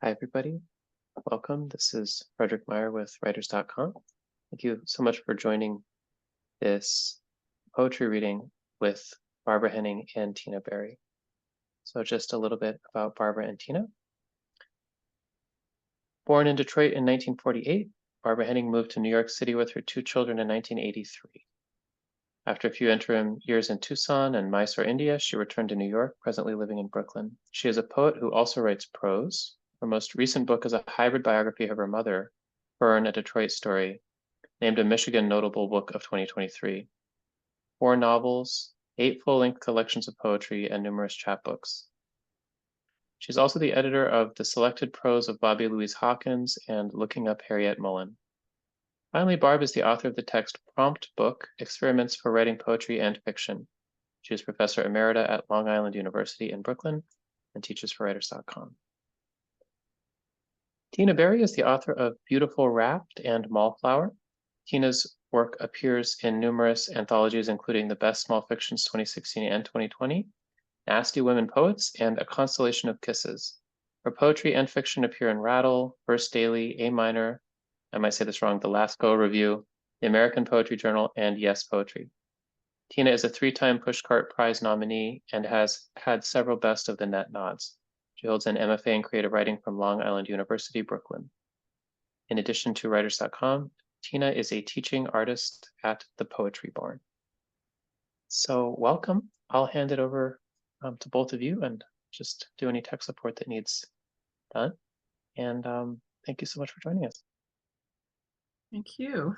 Hi, everybody. Welcome. This is Frederick Meyer with Writers.com. Thank you so much for joining this poetry reading with Barbara Henning and Tina Berry. So just a little bit about Barbara and Tina. Born in Detroit in 1948, Barbara Henning moved to New York City with her two children in 1983. After a few interim years in Tucson and Mysore, India, she returned to New York, presently living in Brooklyn. She is a poet who also writes prose. Her most recent book is a hybrid biography of her mother, Fern, a Detroit story, named a Michigan Notable Book of 2023. 4 novels, 8 full-length collections of poetry, and numerous chapbooks. She's also the editor of The Selected Prose of Bobby Louise Hawkins and Looking Up Harriet Mullen. Finally, Barb is the author of the text prompt book, Experiments for Writing Poetry and Fiction. She is Professor Emerita at Long Island University in Brooklyn and teaches for Writers.com. Tina Berry is the author of Beautiful Wrapped and Mallflower. Tina's work appears in numerous anthologies, including The Best Small Fictions 2016 and 2020, Nasty Women Poets, and A Constellation of Kisses. Her poetry and fiction appear in Rattle, Verse Daily, A Minor, I might say this wrong, The Last Go Review, the American Poetry Journal, and Yes Poetry. Tina is a 3-time Pushcart Prize nominee and has had several Best of the Net nods. She holds an MFA in creative writing from Long Island University, Brooklyn. In addition to Writers.com, Tina is a teaching artist at the Poetry Barn. So welcome. I'll hand it over to both of you and just do any tech support that needs done. And thank you so much for joining us. Thank you.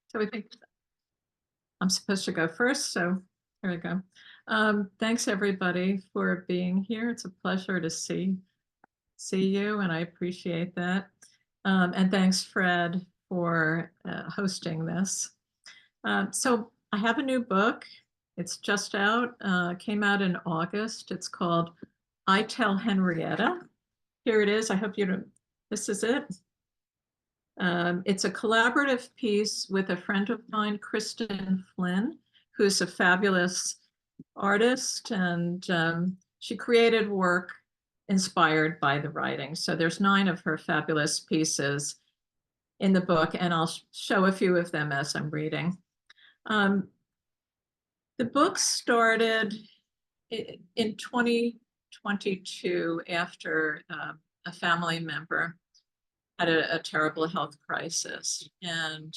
So I think I'm supposed to go first, so here we go. Thanks everybody for being here. It's a pleasure to see you, and I appreciate that. And thanks, Fred, for hosting this. So I have a new book. It's just out, came out in August. It's called I Tell Henrietta. Here it is. I hope you don't, this is it. It's a collaborative piece with a friend of mine, Kristen Flynn, who's a fabulous artist, and she created work inspired by the writing. So there's 9 of her fabulous pieces in the book, and I'll show a few of them as I'm reading. The book started in 2022 after a family member had a terrible health crisis. And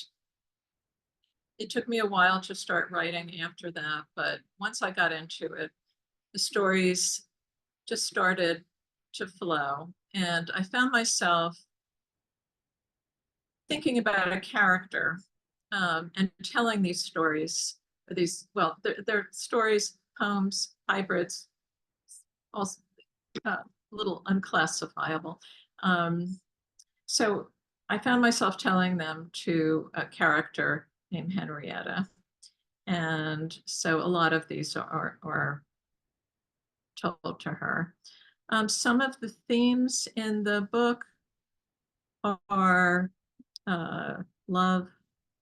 it took me a while to start writing after that. But once I got into it, the stories just started to flow. And I found myself thinking about a character and telling these stories, they're stories, poems, hybrids, also a little unclassifiable. So I found myself telling them to a character named Henrietta. And so a lot of these are told to her. Some of the themes in the book are love,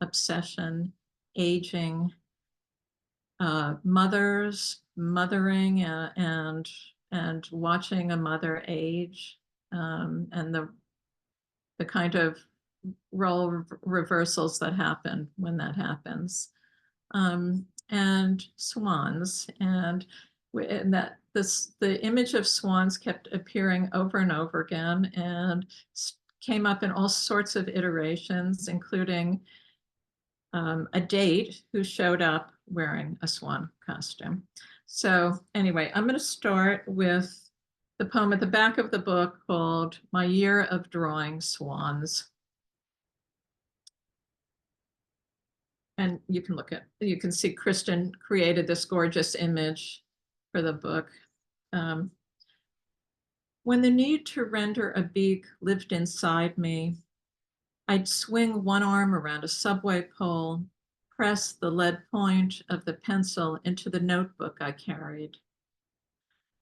obsession, aging, mothers, mothering, and watching a mother age, and the kind of role reversals that happen when that happens, and swans, and that the image of swans kept appearing over and over again, and came up in all sorts of iterations, including a date who showed up wearing a swan costume. So anyway, I'm going to start with the poem at the back of the book called My Year of Drawing Swans. And you can see Kristen created this gorgeous image for the book. When the need to render a beak lived inside me, I'd swing one arm around a subway pole, press the lead point of the pencil into the notebook I carried.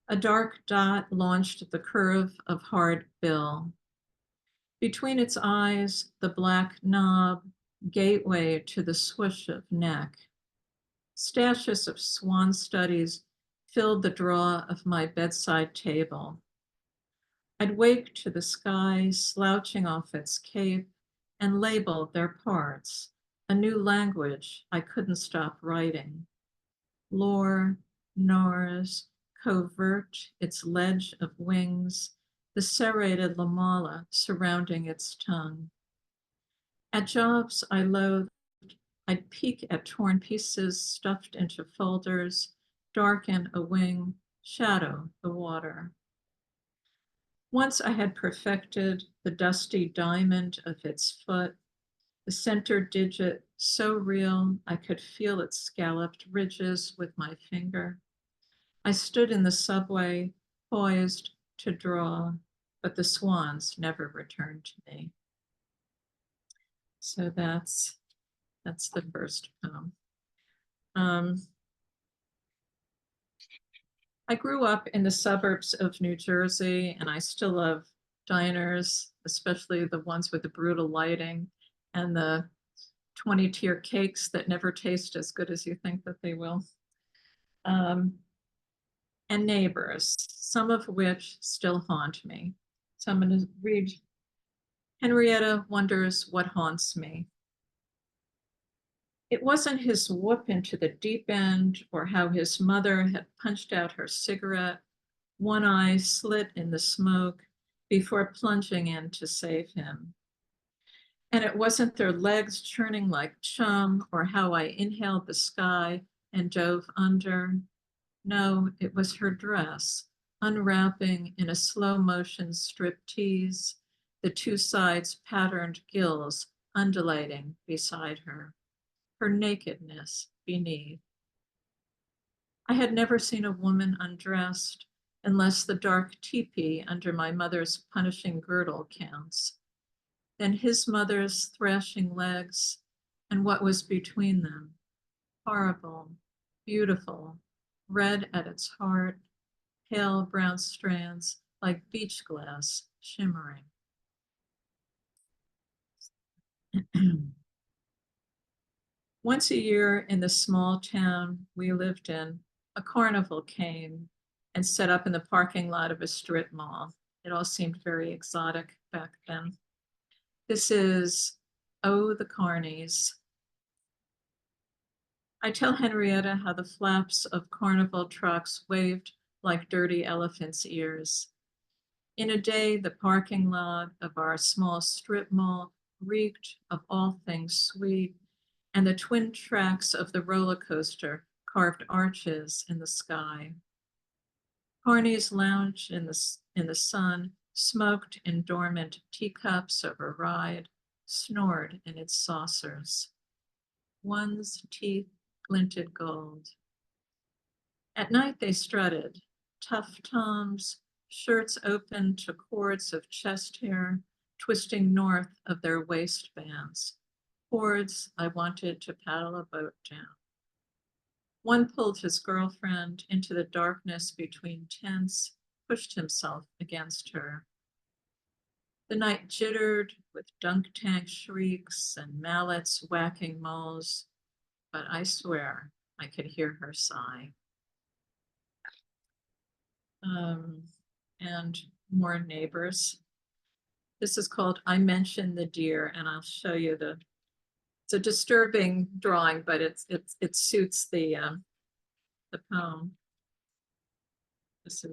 A dark dot launched the curve of hard bill. Between its eyes, the black knob, gateway to the swoosh of neck. Stashes of swan studies filled the drawer of my bedside table. I'd wake to the sky slouching off its cape and label their parts, a new language I couldn't stop writing. Lore, Nors, covert, its ledge of wings, the serrated lamella surrounding its tongue. At jobs I loathed, I'd peek at torn pieces stuffed into folders, darken a wing, shadow the water. Once I had perfected the dusty diamond of its foot, the center digit so real I could feel its scalloped ridges with my finger. I stood in the subway, poised to draw, but the swans never returned to me. So that's the first poem. I grew up in the suburbs of New Jersey, and I still love diners, especially the ones with the brutal lighting and the 20-tier cakes that never taste as good as you think that they will. And neighbors, some of which still haunt me. So I'm going to read Henrietta Wonders What Haunts Me. It wasn't his whoop into the deep end or how his mother had punched out her cigarette, one eye slit in the smoke before plunging in to save him. And it wasn't their legs churning like chum or how I inhaled the sky and dove under. No, it was her dress, unwrapping in a slow motion strip tease, the two sides patterned gills undulating beside her, her nakedness beneath. I had never seen a woman undressed unless the dark teepee under my mother's punishing girdle counts. Then his mother's thrashing legs and what was between them, horrible, beautiful, red at its heart, pale brown strands like beach glass shimmering. Once a year in the small town we lived in, a carnival came and set up in the parking lot of a strip mall. It all seemed very exotic back then. This is Oh, the Carnies. I tell Henrietta how the flaps of carnival trucks waved like dirty elephants' ears. In a day, the parking lot of our small strip mall reeked of all things sweet, and the twin tracks of the roller coaster carved arches in the sky. Carnies lounged in the sun, smoked in dormant teacups of a ride, snored in its saucers. One's teeth glinted gold. At night they strutted, tough toms, shirts open to cords of chest hair, twisting north of their waistbands, cords I wanted to paddle a boat down. One pulled his girlfriend into the darkness between tents, pushed himself against her. The night jittered with dunk tank shrieks and mallets whacking moles, but I swear I could hear her sigh. And more neighbors. This is called I Mentioned the Deer, and I'll show you it's a disturbing drawing, but it suits the poem. This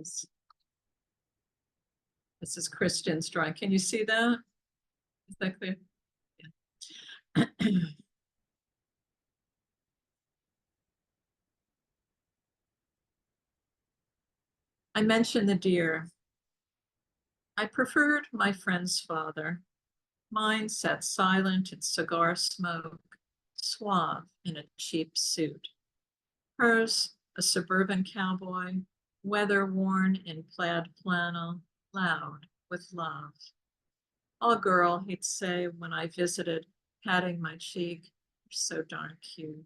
is Kristen's drawing. Can you see that? Is that clear? Yeah. I mentioned the deer. I preferred my friend's father. Mine sat silent in cigar smoke, suave in a cheap suit. Hers, a suburban cowboy, weather-worn in plaid flannel, loud with love. Oh, girl, he'd say when I visited, patting my cheek, you're so darn cute.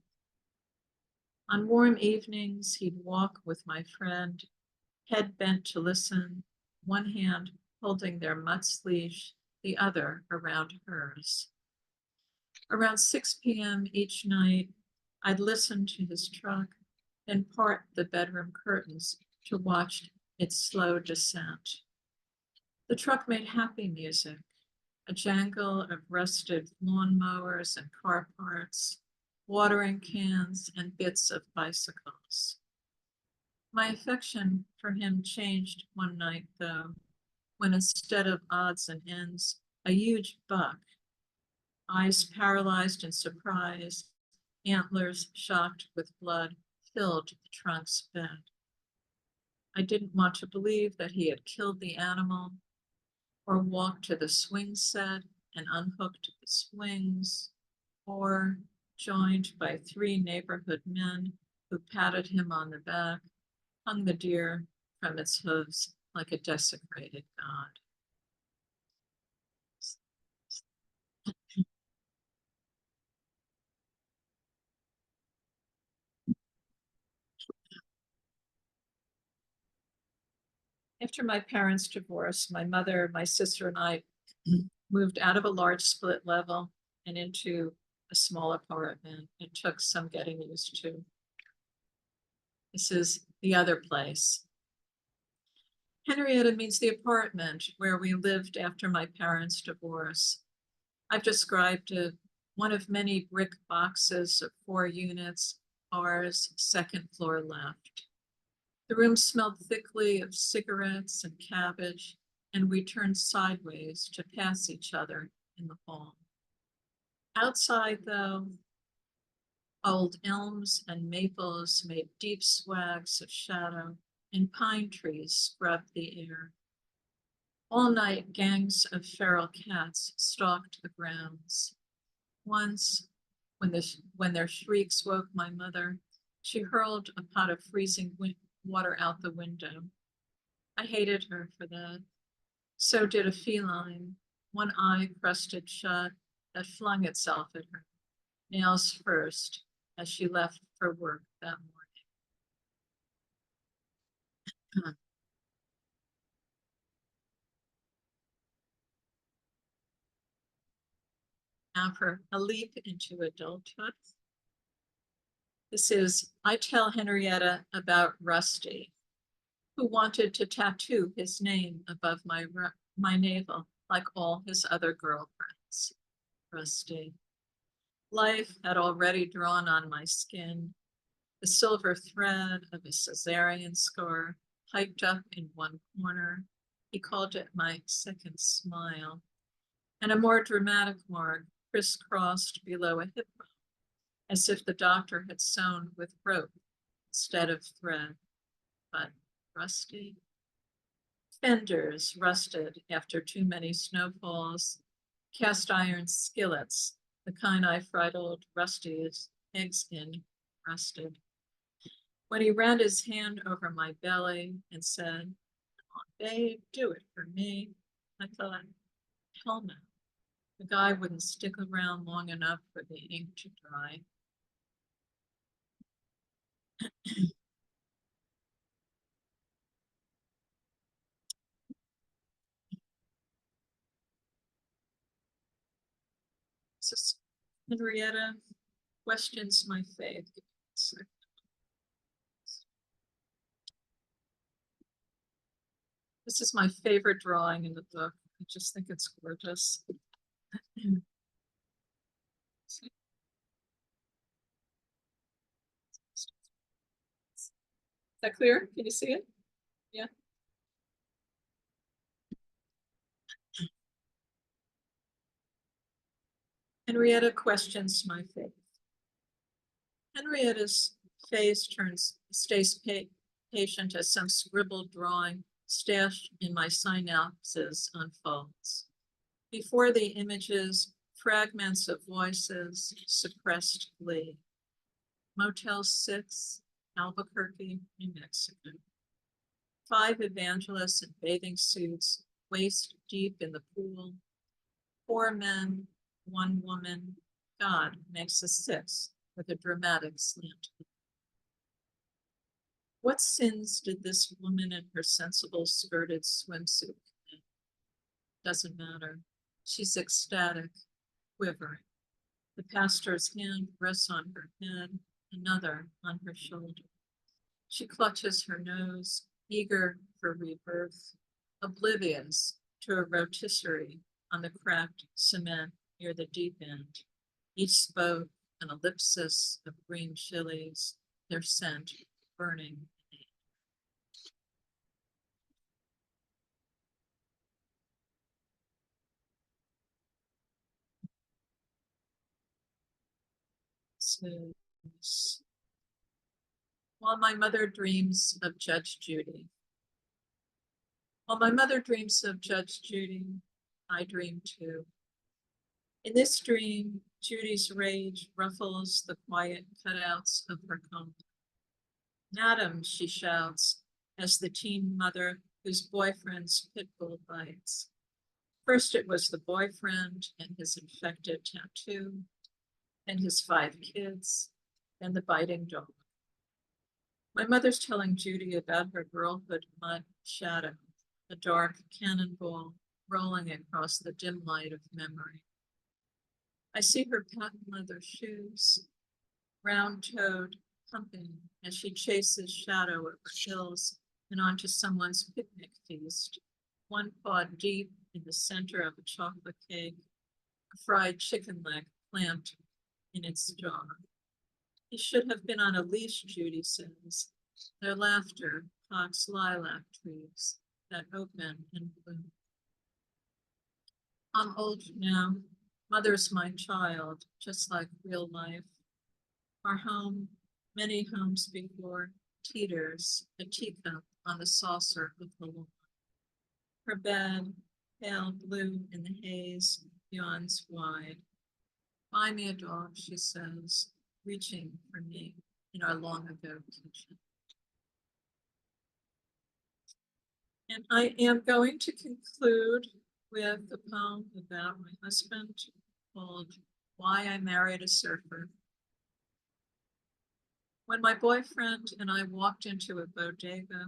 On warm evenings, he'd walk with my friend, head bent to listen, one hand holding their mutt's leash, the other around hers. Around 6 p.m. each night, I'd listen to his truck, then part the bedroom curtains to watch its slow descent. The truck made happy music, a jangle of rusted lawnmowers and car parts, watering cans, and bits of bicycles. My affection for him changed one night, though, when instead of odds and ends, a huge buck, eyes paralyzed in surprise, antlers shocked with blood, filled the trunk's bed. I didn't want to believe that he had killed the animal or walked to the swing set and unhooked the swings, or joined by 3 neighborhood men who patted him on the back, hung the deer from its hooves like a desecrated god. After my parents' divorce, my mother, my sister, and I moved out of a large split level and into a small apartment. It took some getting used to. This is the other place. Henrietta means the apartment where we lived after my parents' divorce. I've described it, one of many brick boxes of 4 units, ours, second floor left. The room smelled thickly of cigarettes and cabbage, and we turned sideways to pass each other in the hall. Outside, though, old elms and maples made deep swags of shadow, and pine trees scrubbed the air. All night, gangs of feral cats stalked the grounds. Once, when their shrieks woke my mother, she hurled a pot of freezing water out the window. I hated her for that. So did a feline, one eye crusted shut, that flung itself at her, nails first, as she left for work that morning. Now for a leap into adulthood. This is I Tell Henrietta about Rusty, who wanted to tattoo his name above my navel, like all his other girlfriends. Rusty. Life had already drawn on my skin the silver thread of a cesarean scar hiked up in one corner. He called it my second smile, and a more dramatic mark crisscrossed below a hip bone, as if the doctor had sewn with rope instead of thread. But rusty. Fenders rusted after too many snowfalls, cast iron skillets, the kind I fried old Rusty's eggs in, rusted. When he ran his hand over my belly and said, "Come on, babe, do it for me," I thought, hell no. The guy wouldn't stick around long enough for the ink to dry. So Henrietta questions my faith. This is my favorite drawing in the book. I just think it's gorgeous. Is that clear? Can you see it? Yeah. Henrietta questions my faith. Henrietta's face stays patient as some scribbled drawing stashed in my synapses unfolds. Before the images, fragments of voices, suppressed glee. Motel 6, Albuquerque, New Mexico. 5 evangelists in bathing suits, waist deep in the pool. 4 men, 1 woman. God makes a 6 with a dramatic slant. What sins did this woman in her sensible skirted swimsuit commit? Doesn't matter. She's ecstatic, quivering. The pastor's hand rests on her head, another on her shoulder. She clutches her nose, eager for rebirth, oblivious to a rotisserie on the cracked cement near the deep end. Each spoke an ellipsis of green chilies, their scent burning. Says, while my mother dreams of Judge Judy. While my mother dreams of Judge Judy, I dream too. In this dream, Judy's rage ruffles the quiet cutouts of her comb. Madam, she shouts, as the teen mother whose boyfriend's pit bull bites. First it was the boyfriend and his infected tattoo, and his 5 kids, and the biting dog. My mother's telling Judy about her girlhood mud shadow, a dark cannonball rolling across the dim light of memory. I see her patent leather shoes, round-toed, pumping as she chases shadow over hills and onto someone's picnic feast, one paw deep in the center of a chocolate cake, a fried chicken leg clamped in its jaw. He should have been on a leash, Judy says. Their laughter clocks lilac trees that open and bloom. I'm old now. Mother's my child, just like real life. Our home, many homes before, teeters, a teacup on the saucer of the lawn. Her bed, pale blue in the haze, yawns wide. Buy me a dog, she says, reaching for me in our long ago kitchen. And I am going to conclude with a poem about my husband called Why I Married a Surfer. When my boyfriend and I walked into a bodega,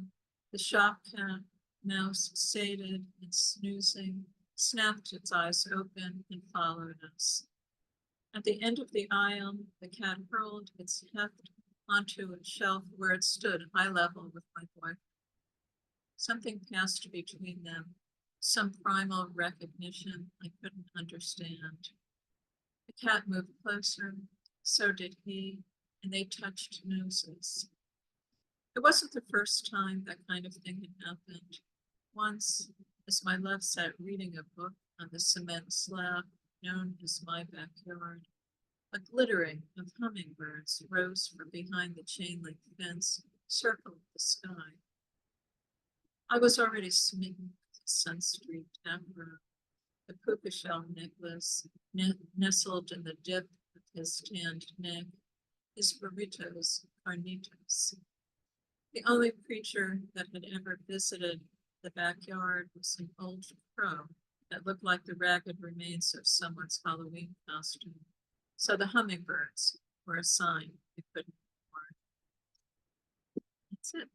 the shop cat, mouse sated and snoozing, snapped its eyes open and followed us. At the end of the aisle, the cat hurled its heft onto a shelf where it stood eye level with my boyfriend. Something passed between them, some primal recognition I couldn't understand. The cat moved closer, so did he, and they touched noses. It wasn't the first time that kind of thing had happened. Once, as my love sat reading a book on the cement slab known as my backyard, a glittering of hummingbirds rose from behind the chain link fence, circled the sky. I was already smitten with the sun-streaked emperor, the puka shell necklace nestled in the dip of his tanned neck, his burritos carnitas. The only creature that had ever visited the backyard was an old crow that looked like the ragged remains of someone's Halloween costume. So the hummingbirds were a sign we couldn't ignore. That's it.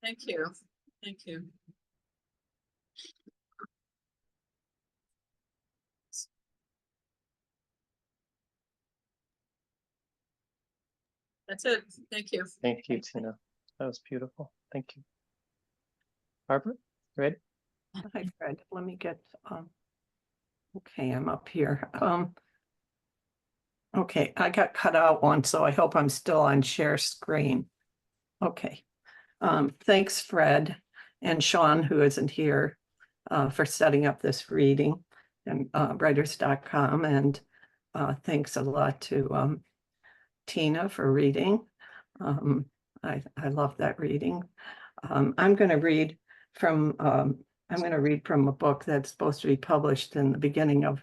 Thank you. Thank you. That's it. Thank you. Thank you, Tina. That was beautiful. Thank you. Barbara, you ready? Hi, Fred. Let me get, okay, I'm up here. Okay, I got cut out once, so I hope I'm still on share screen. Okay. Thanks, Fred and Sean, who isn't here, for setting up this reading, and writers.com. And thanks a lot to Tina for reading. I love that reading. I'm going to read from a book that's supposed to be published in the beginning of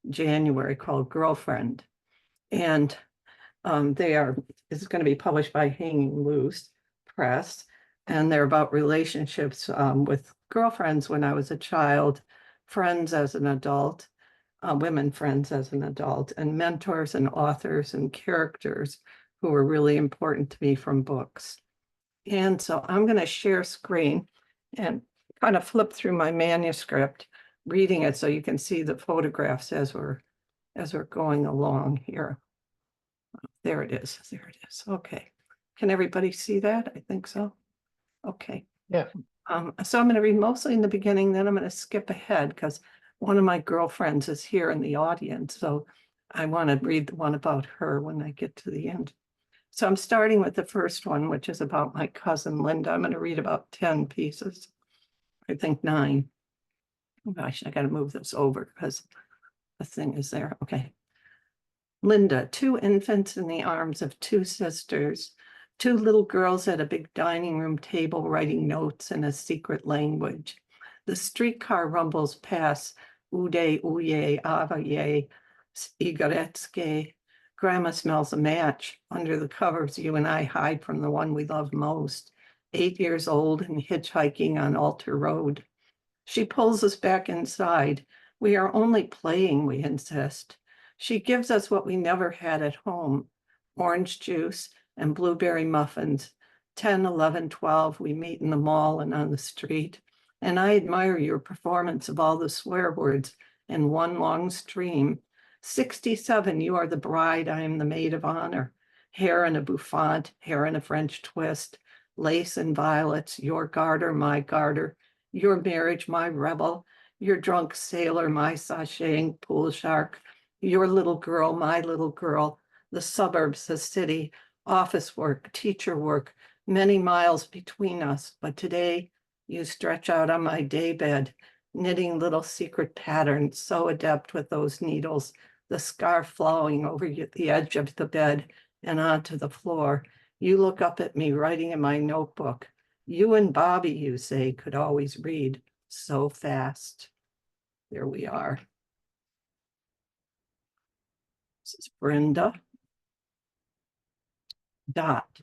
January called Girlfriend. And it's going to be published by Hanging Loose Press. And they're about relationships with girlfriends when I was a child, friends as an adult, women friends as an adult, and mentors and authors and characters who were really important to me from books. And so I'm going to share screen and kind of flip through my manuscript, reading it so you can see the photographs as we're going along here. There it is. There it is. Okay. Can everybody see that? I think so. Okay. Yeah. So I'm going to read mostly in the beginning, then I'm going to skip ahead because one of my girlfriends is here in the audience. So I want to read the one about her when I get to the end. So I'm starting with the first one, which is about my cousin Linda. I'm going to read about 10 pieces. I think 9. Oh gosh, I got to move this over because the thing is there. Okay. Linda, 2 infants in the arms of 2 sisters, 2 little girls at a big dining room table writing notes in a secret language. The streetcar rumbles past, ude, uye, avaye, igoretske. Grandma smells a match. Under the covers, you and I hide from the one we love most. 8 years old and hitchhiking on Alter Road. She pulls us back inside. We are only playing, we insist. She gives us what we never had at home, orange juice and blueberry muffins. 10, 11, 12, we meet in the mall and on the street. And I admire your performance of all the swear words in one long stream. 67, you are the bride, I am the maid of honor. Hair in a bouffant, hair in a French twist, lace and violets, your garter, my garter, your marriage, my rebel, your drunk sailor, my sashaying pool shark, your little girl, my little girl, the suburbs, the city, office work, teacher work, many miles between us. But today you stretch out on my daybed, knitting little secret patterns, so adept with those needles, the scarf flowing over the edge of the bed and onto the floor. You look up at me writing in my notebook. You and Bobby, you say, could always read so fast. There we are. This is Brenda. Dot.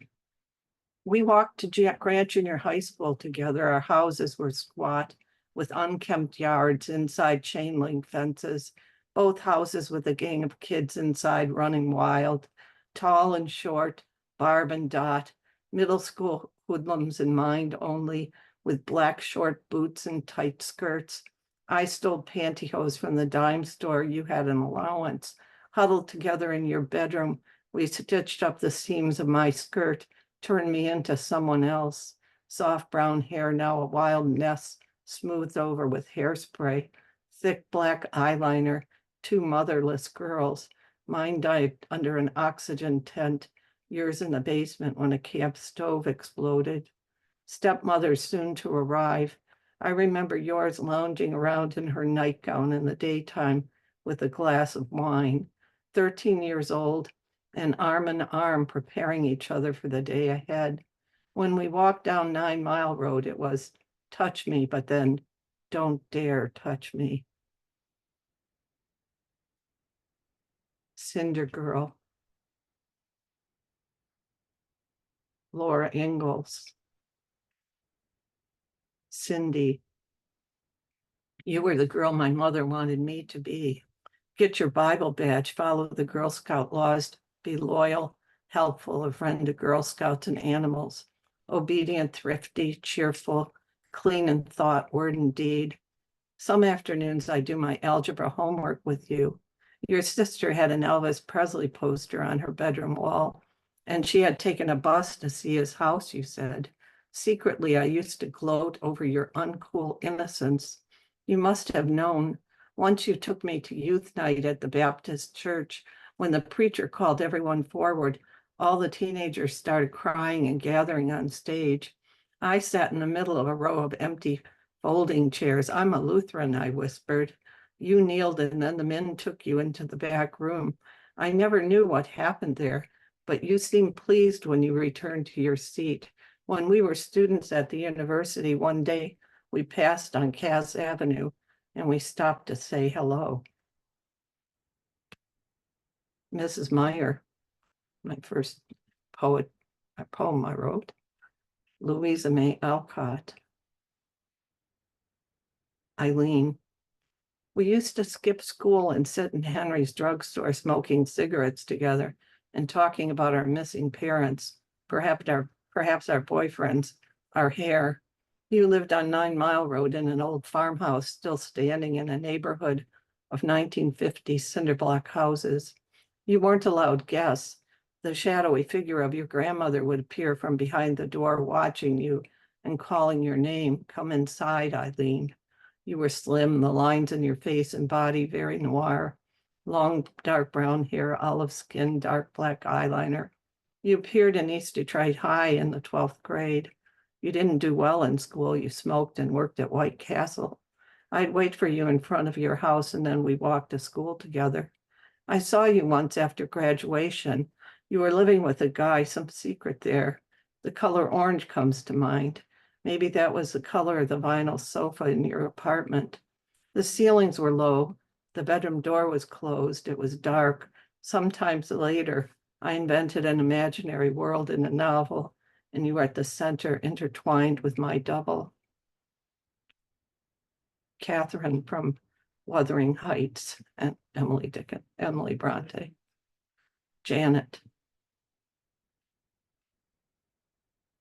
We walked to Grant Junior High School together. Our houses were squat with unkempt yards, inside chain link fences, both houses with a gang of kids inside running wild, tall and short, Barb and Dot, middle school hoodlums in mind only, with black short boots and tight skirts. I stole pantyhose from the dime store. You had an allowance. Huddled together in your bedroom, we stitched up the seams of my skirt, turned me into someone else. Soft brown hair, now a wild mess, smoothed over with hairspray. Thick black eyeliner, 2 motherless girls. Mine died under an oxygen tent, yours in the basement when a camp stove exploded. Stepmother soon to arrive. I remember yours lounging around in her nightgown in the daytime with a glass of wine. 13 years old, and arm in arm preparing each other for the day ahead. When we walked down 9 Mile Road, it was touch me, but then don't dare touch me. Cinder Girl. Laura Ingalls. Cindy. You were the girl my mother wanted me to be. Get your Bible badge, follow the Girl Scout laws, be loyal, helpful, a friend to Girl Scouts and animals, obedient, thrifty, cheerful, clean in thought, word, and deed. Some afternoons I do my algebra homework with you. Your sister had an Elvis Presley poster on her bedroom wall, and she had taken a bus to see his house, you said. Secretly, I used to gloat over your uncool innocence. You must have known. Once you took me to youth night at the Baptist church. When the preacher called everyone forward, all the teenagers started crying and gathering on stage. I sat in the middle of a row of empty folding chairs. I'm a Lutheran, I whispered. You kneeled, and then the men took you into the back room. I never knew what happened there, but you seemed pleased when you returned to your seat. When we were students at the university, one day we passed on Cass Avenue and we stopped to say hello. Mrs. Meyer, my first poem I wrote. Louisa May Alcott. Eileen. We used to skip school and sit in Henry's drugstore smoking cigarettes together and talking about our missing parents, perhaps our boyfriends, our hair. You lived on 9 Mile Road in an old farmhouse still standing in a neighborhood of 1950 cinder block houses. You weren't allowed guests. The shadowy figure of your grandmother would appear from behind the door watching you, and calling your name. Come inside, Eileen. You were slim, the lines in your face and body very noir. Long, dark brown hair, olive skin, dark black eyeliner. You appeared in East Detroit High in the 12th grade. You didn't do well in school. You smoked and worked at White Castle. I'd wait for you in front of your house, and then we walked to school together. I saw you once after graduation. You were living with a guy, some secret there. The color orange comes to mind. Maybe that was the color of the vinyl sofa in your apartment. The ceilings were low. The bedroom door was closed. It was dark. Sometimes later, I invented an imaginary world in a novel, and you were at the center, intertwined with my double. Catherine from Wuthering Heights and Emily Bronte. Janet.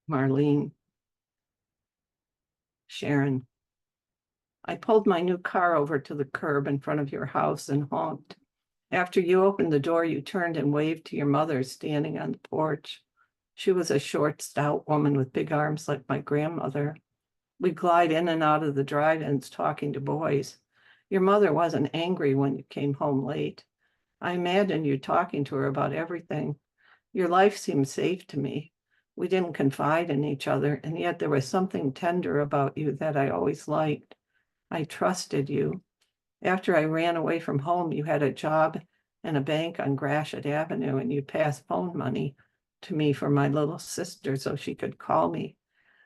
Marlene. Sharon. I pulled my new car over to the curb in front of your house and honked. After you opened the door, you turned and waved to your mother standing on the porch. She was a short, stout woman with big arms like my grandmother. We'd glide in and out of the drive-ins talking to boys. Your mother wasn't angry when you came home late. I imagined you talking to her about everything. Your life seemed safe to me. We didn't confide in each other, and yet there was something tender about you that I always liked. I trusted you. After I ran away from home, you had a job and a bank on Gratiot Avenue, and you passed phone money to me for my little sister so she could call me.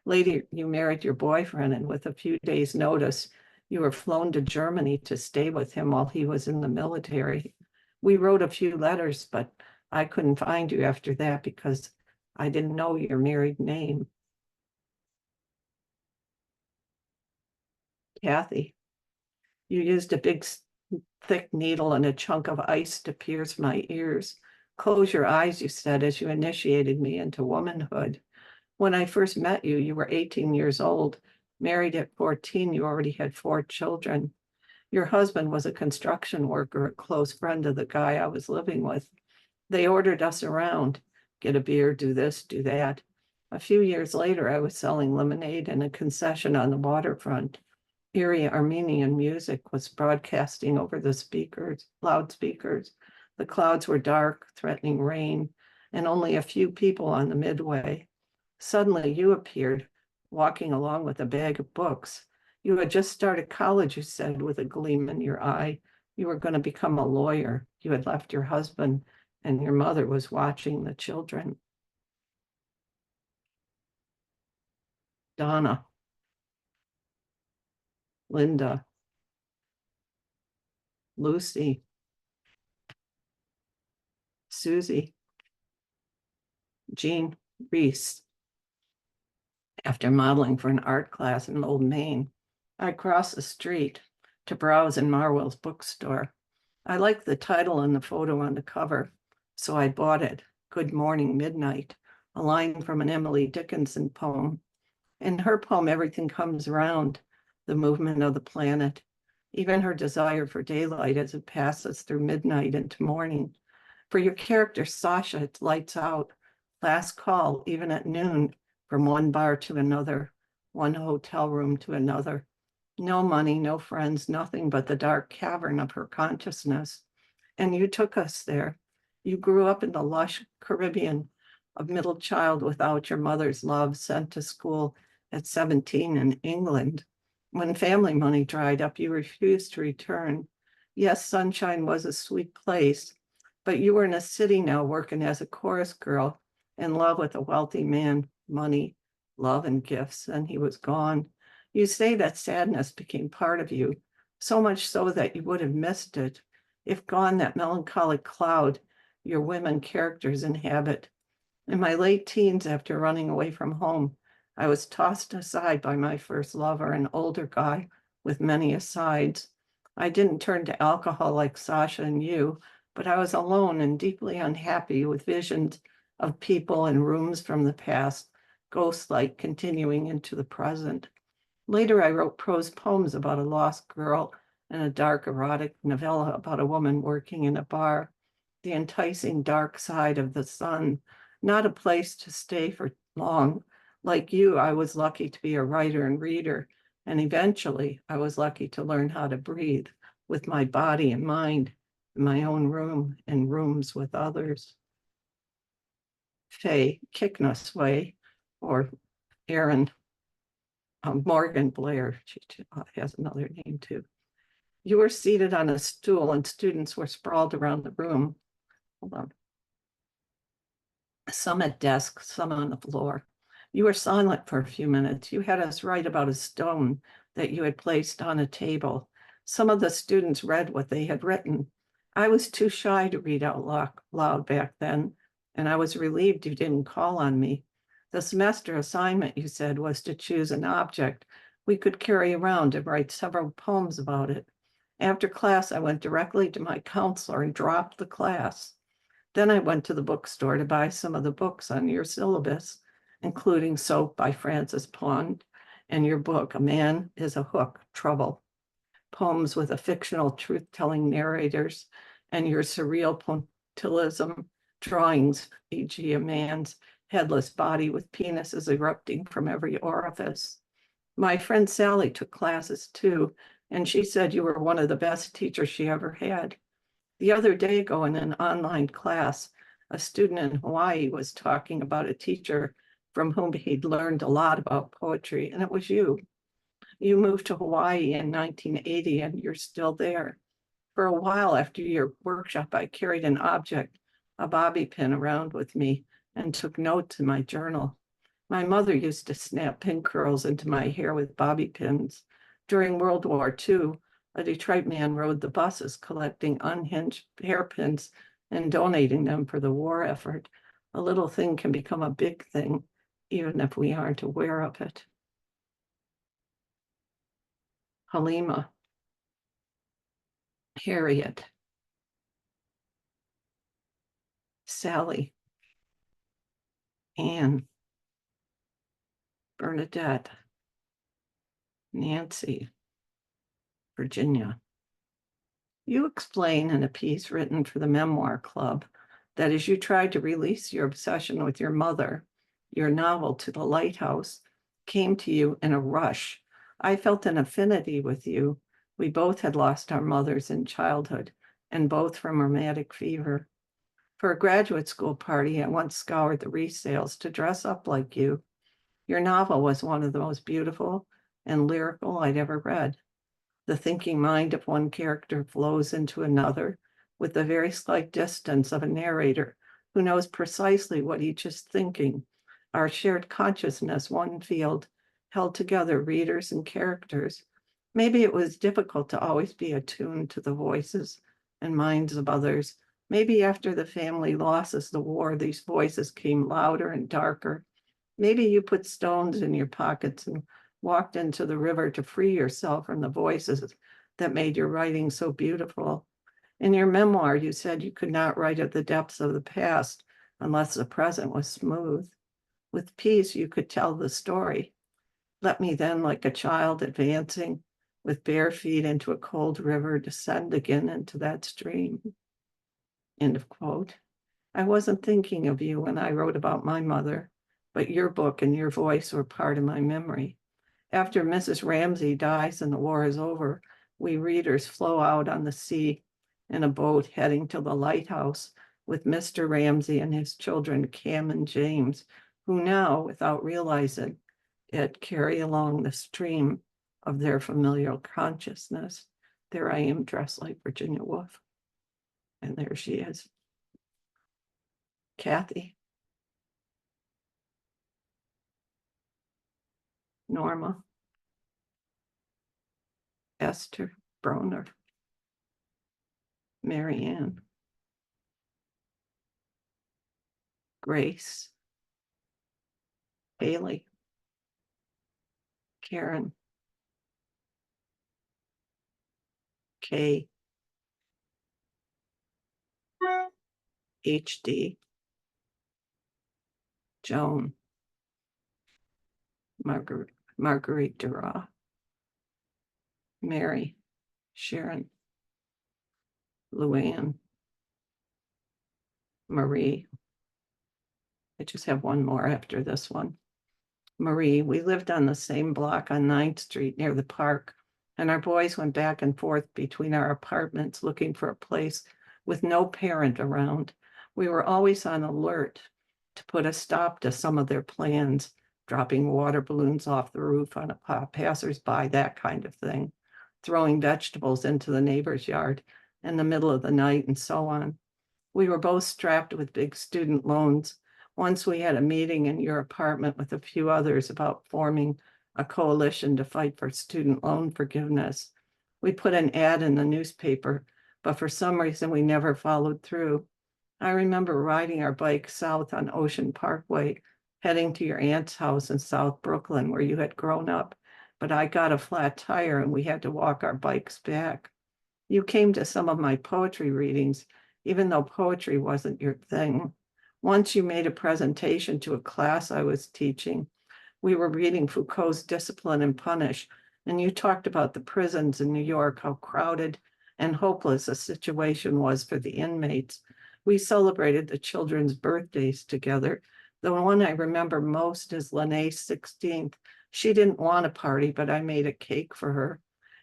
Later, you married your boyfriend, and with a few days' notice, you were flown to Germany to stay with him while he was in the military. We wrote a few letters, but I couldn't find you after that because I didn't know your married name. Kathy, you used a big, thick needle and a chunk of ice to pierce my ears. Close your eyes, you said, as you initiated me into womanhood. When I first met you, you were 18 years old. Married at 14, you already had 4 children. Your husband was a construction worker, a close friend of the guy I was living with. They ordered us around, get a beer, do this, do that. A few years later, I was selling lemonade in a concession on the waterfront. Eerie Armenian music was broadcasting over the loudspeakers. The clouds were dark, threatening rain, and only a few people on the midway. Suddenly you appeared, walking along with a bag of books. You had just started college, you said, with a gleam in your eye. You were going to become a lawyer. You had left your husband, and your mother was watching the children. Donna. Linda. Lucy. Susie. Jean Reese. After modeling for an art class in Old Main, I crossed the street to browse in Marwell's bookstore. I liked the title and the photo on the cover, so I bought it, Good Morning Midnight, a line from an Emily Dickinson poem. In her poem, everything comes around, the movement of the planet, even her desire for daylight as it passes through midnight into morning. For your character, Sasha, it lights out, last call, even at noon, from one bar to another, one hotel room to another. No money, no friends, nothing but the dark cavern of her consciousness. And you took us there. You grew up in the lush Caribbean, a middle child without your mother's love, sent to school at 17 in England. When family money dried up, you refused to return. Yes, Sunshine was a sweet place, but you were in a city now working as a chorus girl, in love with a wealthy man, money, love, and gifts, and he was gone. You say that sadness became part of you, so much so that you would have missed it. If gone, that melancholic cloud your women characters inhabit. In my late teens, after running away from home, I was tossed aside by my first lover, an older guy with many asides. I didn't turn to alcohol like Sasha and you, but I was alone and deeply unhappy with visions of people and rooms from the past, ghost-like continuing into the present. Later, I wrote prose poems about a lost girl and a dark erotic novella about a woman working in a bar, the enticing dark side of the sun, not a place to stay for long, Like you, I was lucky to be a writer and reader, and eventually I was lucky to learn how to breathe with my body and mind in my own room and rooms with others. Faye Kickness Way, or Erin Morgan Blair, she has another name too. You were seated on a stool and students were sprawled around the room. Hold on. Some at desks, some on the floor. You were silent for a few minutes. You had us write about a stone that you had placed on a table. Some of the students read what they had written. I was too shy to read out loud back then, and I was relieved you didn't call on me. The semester assignment, you said, was to choose an object we could carry around and write several poems about it. After class, I went directly to my counselor and dropped the class. Then I went to the bookstore to buy some of the books on your syllabus, including Soap by Frances Pond and your book, A Man is a Hook, Trouble, poems with a fictional truth-telling narrators, and your surreal pointillism drawings, e.g. a man's headless body with penises erupting from every orifice. My friend Sally took classes too, and she said you were one of the best teachers she ever had. The other day, in an online class, a student in Hawaii was talking about a teacher from whom he'd learned a lot about poetry, and it was you. You moved to Hawaii in 1980, and you're still there. For a while after your workshop, I carried an object, a bobby pin, around with me and took notes in my journal. My mother used to snap pin curls into my hair with bobby pins. During World War II, a Detroit man rode the buses collecting unhinged hairpins and donating them for the war effort. A little thing can become a big thing, even if we aren't aware of it. Halima, Harriet, Sally, Anne, Bernadette, Nancy, Virginia. You explain in a piece written for the Memoir Club that as you tried to release your obsession with your mother, your novel To the Lighthouse came to you in a rush. I felt an affinity with you. We both had lost our mothers in childhood, and both from rheumatic fever. For a graduate school party, I once scoured the resales to dress up like you. Your novel was one of the most beautiful and lyrical I'd ever read. The thinking mind of one character flows into another with the very slight distance of a narrator who knows precisely what each is thinking. Our shared consciousness, one field, held together readers and characters. Maybe it was difficult to always be attuned to the voices and minds of others. Maybe after the family losses, the war, these voices came louder and darker. Maybe you put stones in your pockets and walked into the river to free yourself from the voices that made your writing so beautiful. In your memoir, you said you could not write at the depths of the past unless the present was smooth. With peace, you could tell the story. Let me then, like a child advancing with bare feet into a cold river, descend again into that stream. End of quote. I wasn't thinking of you when I wrote about my mother, but your book and your voice were part of my memory. After Mrs. Ramsey dies and the war is over, we readers flow out on the sea in a boat heading to the lighthouse with Mr. Ramsey and his children, Cam and James, who now, without realizing it, carry along the stream of their familial consciousness. There I am dressed like Virginia Woolf. And there she is. Kathy. Norma. Esther Broner. Marianne. Grace. Haley. Karen. Kay. HD. Joan. Marguerite Duras. Mary. Sharon. Luann. Marie. I just have one more after this one. Marie. We lived on the same block on 9th Street near the park, and our boys went back and forth between our apartments looking for a place with no parent around. We were always on alert to put a stop to some of their plans, dropping water balloons off the roof on passersby, that kind of thing, throwing vegetables into the neighbor's yard in the middle of the night, and so on. We were both strapped with big student loans. Once we had a meeting in your apartment with a few others about forming a coalition to fight for student loan forgiveness. We put an ad in the newspaper, but for some reason we never followed through. I remember riding our bike south on Ocean Parkway, heading to your aunt's house in South Brooklyn where you had grown up, but I got a flat tire and we had to walk our bikes back. You came to some of my poetry readings, even though poetry wasn't your thing. Once you made a presentation to a class I was teaching. We were reading Foucault's Discipline and Punish, and you talked about the prisons in New York, how crowded and hopeless a situation was for the inmates. We celebrated the children's birthdays together. The one I remember most is Lene's 16th. She didn't want a party, but I made a cake for her.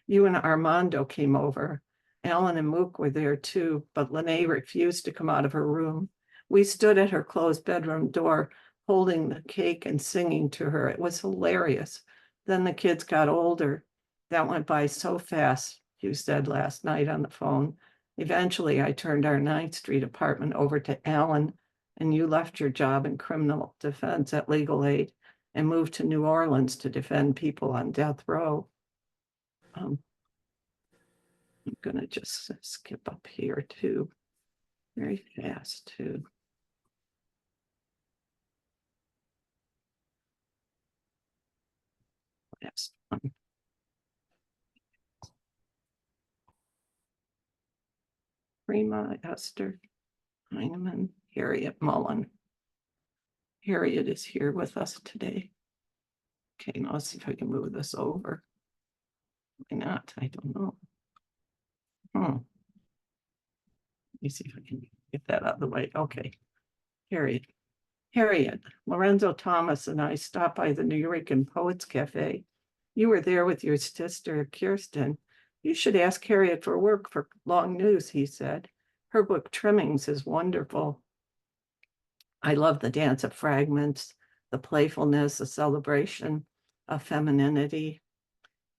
You and Armando came over. Alan and Mook were there too, but Lene refused to come out of her room. We stood at her closed bedroom door, holding the cake and singing to her. It was hilarious. Then the kids got older. That went by so fast, you said last night on the phone. Eventually, I turned our 9th Street apartment over to Alan, and you left your job in criminal defense at Legal Aid and moved to New Orleans to defend people on death row. I'm gonna just skip up here too, very fast too. Last one. Prima, Esther, Heinemann, Harriet Mullen. Harriet is here with us today. Okay, now let's see if I can move this over. Why not? I don't know. Let me see if I can get that out of the way. Okay. Harriet, Lorenzo Thomas and I stopped by the New York Poets Cafe. You were there with your sister, Kirsten. You should ask Harriet for work for Long News, he said. Her book, Trimmings, is wonderful. I love the dance of fragments, the playfulness, the celebration of femininity,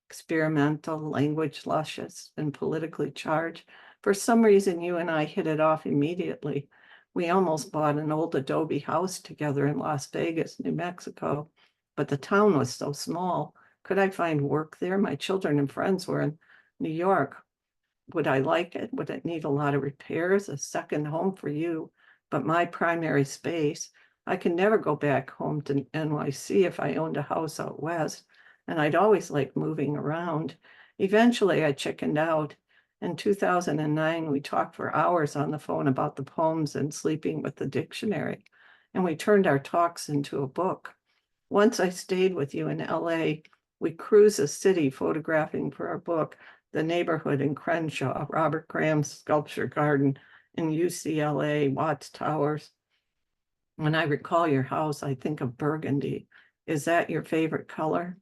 experimental, language luscious, and politically charged. For some reason, you and I hit it off immediately. We almost bought an old adobe house together in Las Vegas, New Mexico, but the town was so small. Could I find work there? My children and friends were in New York. Would I like it? Would it need a lot of repairs? A second home for you, but my primary space. I can never go back home to NYC if I owned a house out west, and I'd always like moving around. Eventually, I chickened out. In 2009, we talked for hours on the phone about the poems and sleeping with the dictionary, and we turned our talks into a book. Once I stayed with you in LA, we cruised the city photographing for our book, The Neighborhood in Crenshaw, Robert Graham's Sculpture Garden in UCLA, Watts Towers. When I recall your house, I think of burgundy. Is that your favorite color?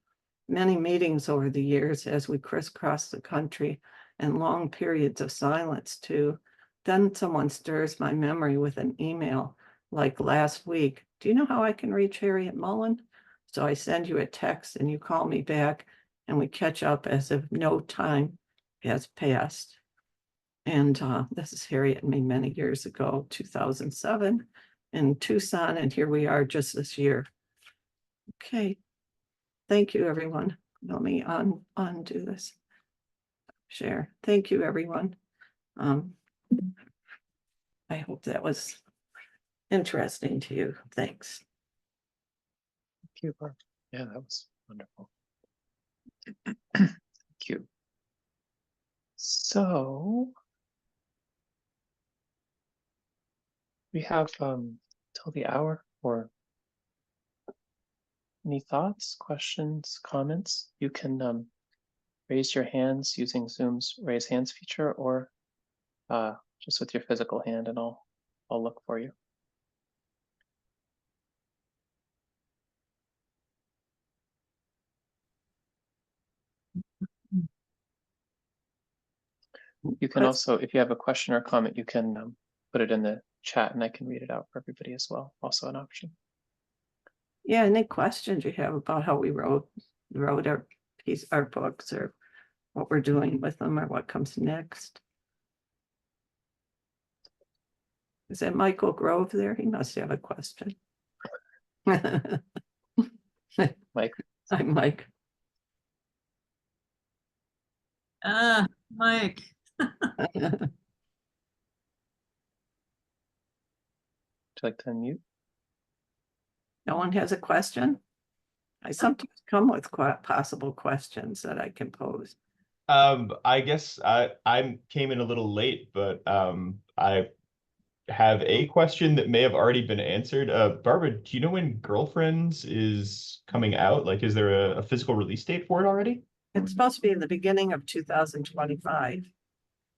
Many meetings over the years as we crisscross the country and long periods of silence too. Then someone stirs my memory with an email like last week. Do you know how I can reach Harriet Mullen? So I send you a text and you call me back and we catch up as if no time has passed. And this is Harriet and me many years ago, 2007 in Tucson, and here we are just this year. Okay, thank you, everyone. Let me undo this. Share. Thank you, everyone. I hope that was interesting to you. Thanks. Thank you, Barb. Yeah, that was wonderful. Thank you. So we have till the hour for any thoughts, questions, comments. You can raise your hands using Zoom's raise hands feature, or just with your physical hand, and I'll look for you. You can Let's- also, if you have a question or comment, you can put it in the chat and I can read it out for everybody as well. Also an option. Yeah, any questions you have about how we wrote our books, or what we're doing with them, or what comes next? Is that Michael Grove there? He must have a question. Mike, Hi, Mike. Mike. would you like to unmute? No one has a question? I sometimes come with possible questions that I can pose. I guess I came in a little late, but I have a question that may have already been answered. Barbara, do you know when Girlfriends is coming out? Like, is there a physical release date for it already? It's supposed to be in the beginning of 2025.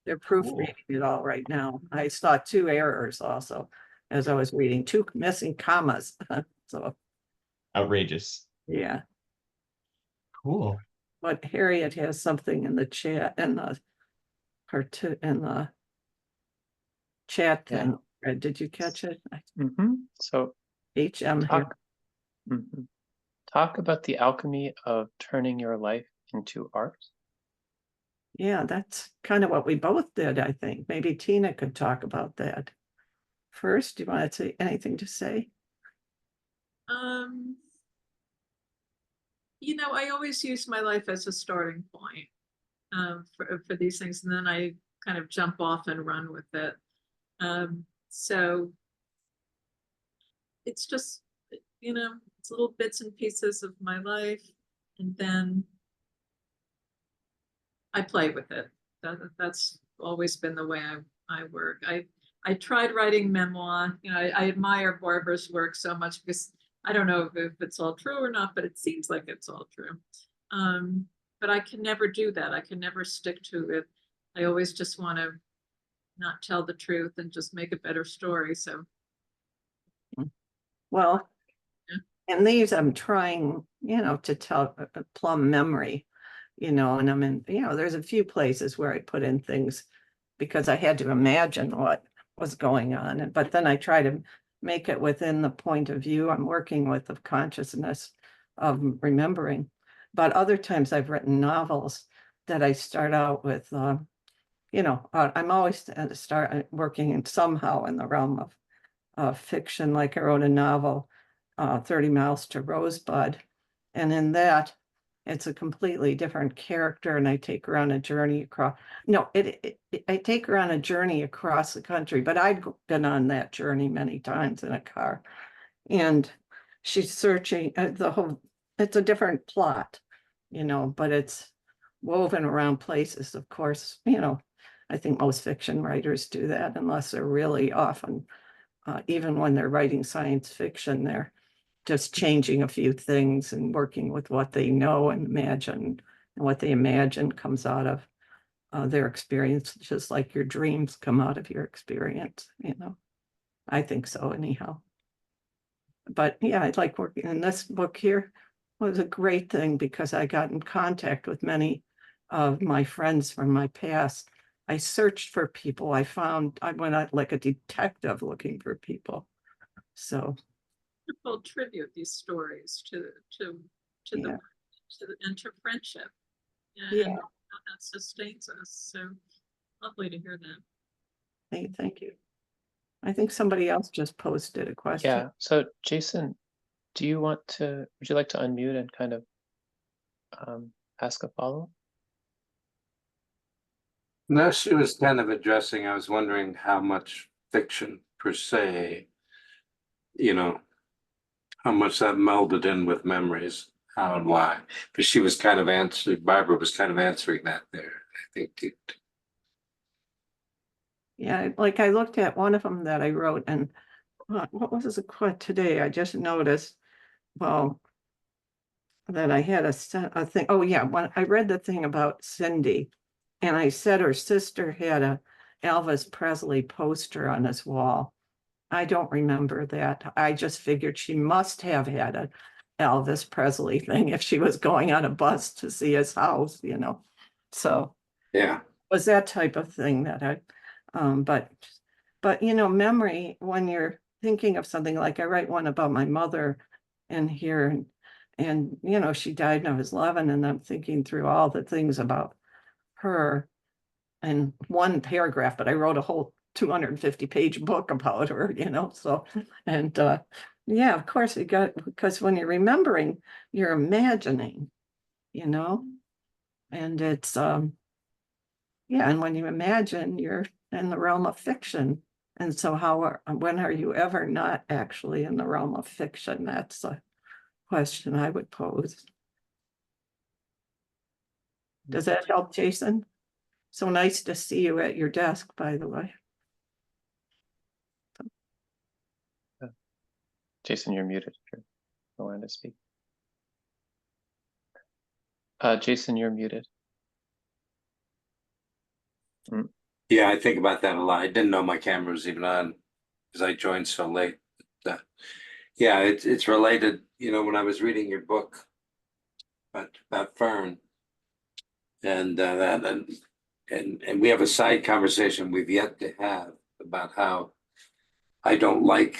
They're proofreading it all right now. I saw 2 errors also as I was reading, 2 missing commas. So, Outrageous. yeah. Cool. But Harriet has something in the chat, in the chat Yeah. thing. Did you catch it? So HM here. talk, talk about the alchemy of turning your life into art. Yeah, that's kind of what we both did, I think. Maybe Tina could talk about that. First, do you want to say anything to say? You know, I always use my life as a starting point for these things, and then I kind of jump off and run with it. So it's just, you know, it's little bits and pieces of my life, and then I play with it. That's always been the way I work. I tried writing memoir. You know, I admire Barbara's work so much because I don't know if it's all true or not, but it seems like it's all true. But I can never do that. I can never stick to it. I always just want to not tell the truth and just make a better story. So, Well, yeah. and these I'm trying, you know, to tell a plumb memory, you know, and I'm in, you know, there's a few places where I put in things because I had to imagine what was going on. But then I try to make it within the point of view I'm working with, of consciousness, of remembering. But other times I've written novels that I start out with, you know, I'm always start working in somehow in the realm of fiction. Like I wrote a novel, 30 Miles to Rosebud. And in that, it's a completely different character, and I take her on a journey across. No, I take her on a journey across the country, but I'd been on that journey many times in a car. And she's searching it's a different plot, you know, but it's woven around places, of course, you know. I think most fiction writers do that unless they're really often, even when they're writing science fiction, they're just changing a few things and working with what they know and imagine, and what they imagine comes out of their experience, just like your dreams come out of your experience, you know. I think so anyhow. But yeah, I'd like working in this book here was a great thing because I got in contact with many of my friends from my past. I searched for people. I went out like a detective looking for people. So People attribute these stories to yeah. and to friendship. Yeah. And that sustains us. So lovely to hear that. Thank you. I think somebody else just posted a question. Yeah. So Jason, would you like to unmute and kind of ask a follow-up? No, she was kind of addressing, I was wondering how much fiction per se, you know, how much that melded in with memories, how and why. But she was kind of answering, Barbara was kind of answering that there, I think. Yeah, like I looked at one of them that I wrote, and what was this quote today? I just noticed, well, that I had a thing. Oh yeah, when I read the thing about Cindy, and I said her sister had a Elvis Presley poster on his wall. I don't remember that. I just figured she must have had a Elvis Presley thing if she was going on a bus to see his house, you know. So Yeah. was that type of thing that but memory, when you're thinking of something, like I write one about my mother in here, and she died when I was 11, and I'm thinking through all the things about her in one paragraph, but I wrote a whole 250-page book about her, so, and yeah, of course because when you're remembering, you're imagining, and it's yeah, and when you imagine, you're in the realm of fiction. And so when are you ever not actually in the realm of fiction? That's a question I would pose. Does that help, Jason? So nice to see you at your desk, by the way. Jason, you're muted if you're wanting to speak. Jason, you're muted. Yeah, I think about that a lot. I didn't know my camera was even on because I joined so late. But, yeah, it's related. When I was reading your book about Fern, and and we have a side conversation we've yet to have about how I don't like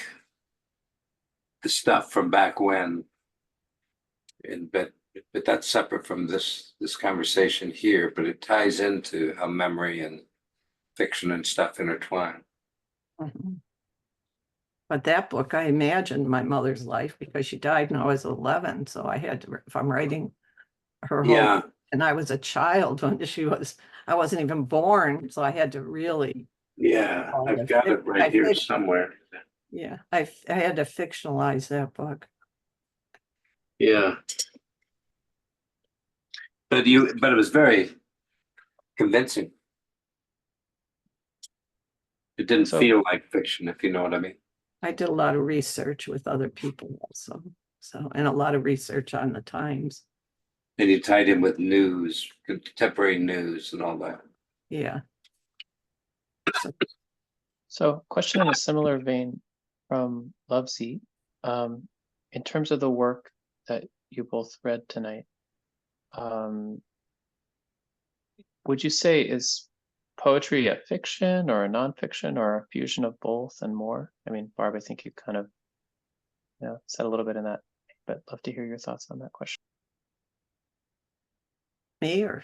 the stuff from back when, but that's separate from this conversation here. But it ties into how memory and fiction and stuff intertwine. Mhm. But that book, I imagined my mother's life because she died when I was 11. So I had to, if I'm writing her whole, Yeah, and I was a child when I wasn't even born. So I had to really, yeah, I've got it right here somewhere. yeah, I had to fictionalize that book. Yeah. But it was very convincing. It didn't feel like fiction, if you know what I mean. I did a lot of research with other people also. So, and a lot of research on the times. And you tied in with news, contemporary news and all that. Yeah. So question in a similar vein from Lovesy. In terms of the work that you both read tonight, would you say is poetry a fiction or a nonfiction or a fusion of both and more? I mean, Barb, I think you kind of said a little bit in that, but love to hear your thoughts on that question. Me or?